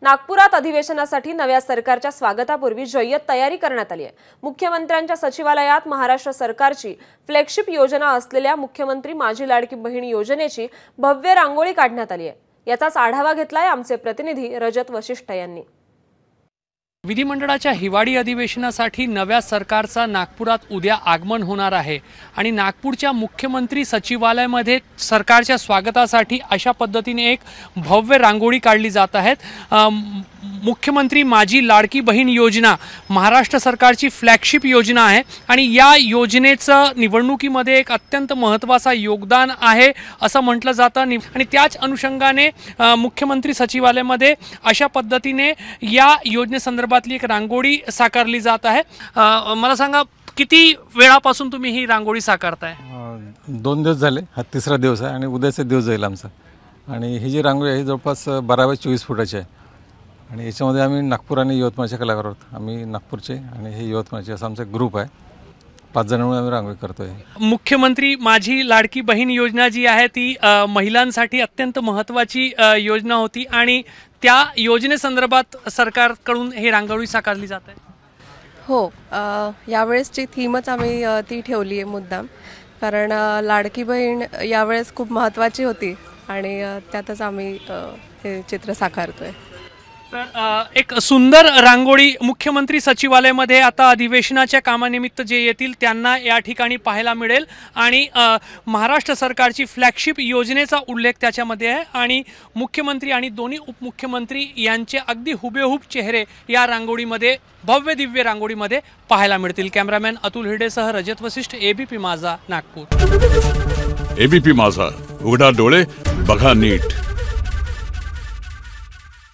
नागपुरात अधिवेशनासाठी नव्या सरकारच्या स्वागतापूर्वी जय्यत तयारी करण्यात आली आहे। मुख्यमंत्र्यांच्या सचिवालयात महाराष्ट्र सरकारची फ्लॅगशिप योजना असलेल्या मुख्यमंत्री माझी लाडकी बहीण योजनेची भव्य रांगोळी काढण्यात आली आहे। याचाच आढावा घेतलाय आमचे प्रतिनिधी रजत वशिष्ठ यांनी। विधिमंडळाच्या हिवाळी अधिवेशनासाठी नव्या सरकारचा नागपुरात उद्या आगमन होणार आहे आणि नागपूरच्या मुख्यमंत्री सचिवालयामध्ये सरकारच्या स्वागतासाठी अशा पद्धतीने एक भव्य रांगोळी काढली जात आहे। मुख्यमंत्री माझी लाडकी बहीण योजना महाराष्ट्र सरकारची फ्लॅगशिप योजना आहे आणि या योजनेचं निवडणुकीमध्ये एक अत्यंत महत्त्वाचा योगदान आहे असं म्हटलं जातं आणि त्याच अनुषंगाने मुख्यमंत्री सचिवालयामध्ये अशा पद्धतीने या योजनेसंदर्भातली एक रांगोळी साकारली जात आहे। मला सांगा, किती वेळापासून तुम्ही ही रांगोळी साकारताय? 2 दिवस झाले, हा तिसरा दिवस आहे आणि उद्याचा दिवस जाईल आमचा। आणि ही जी रांगोळी आहे जवळपास 12 बाय 24 फुटाची आहे आणि याच्यामध्ये आम्ही नागपूर आणि यवतमाळचे कलाकार आहोत। आम्ही नागपूरचे आणि हे यवतमाळचे असा आमचा ग्रुप आहे। 5 जण मिळून आम्ही रांगोळी करतोय। मुख्यमंत्री माझी लाडकी बहीण योजना जी आहे ती महिलांसाठी अत्यंत महत्त्वाची योजना होती आणि त्या योजनेसंदर्भात सरकारकडून ही रांगोळी साकारली जात आहे। हो, यावेळेसची थीमच आम्ही ती ठेवली आहे मुद्दाम, कारण लाडकी बहीण यावेळेस खूप महत्त्वाची होती आणि त्यातच आम्ही हे चित्र साकारतोय। तर एक सुंदर रांगोळी मुख्यमंत्री सचिवालयामध्ये आता अधिवेशनाच्या कामानिमित्त जे येतील त्यांना या ठिकाणी पाहायला मिळेल आणि महाराष्ट्र सरकारची फ्लॅगशिप योजनेचा उल्लेख त्याच्यामध्ये आहे आणि मुख्यमंत्री आणि दोन्ही उपमुख्यमंत्री यांचे अगदी हुबेहूब चेहरे या रांगोळीमध्ये, भव्य दिव्य रांगोळीमध्ये पाहायला मिळतील। कॅमेरामॅन अतुल हिरडेसह रजत वशिष्ठ, एबीपी माझा, नागपूर। एबीपी माझा, उघडा डोळे बघा नीट।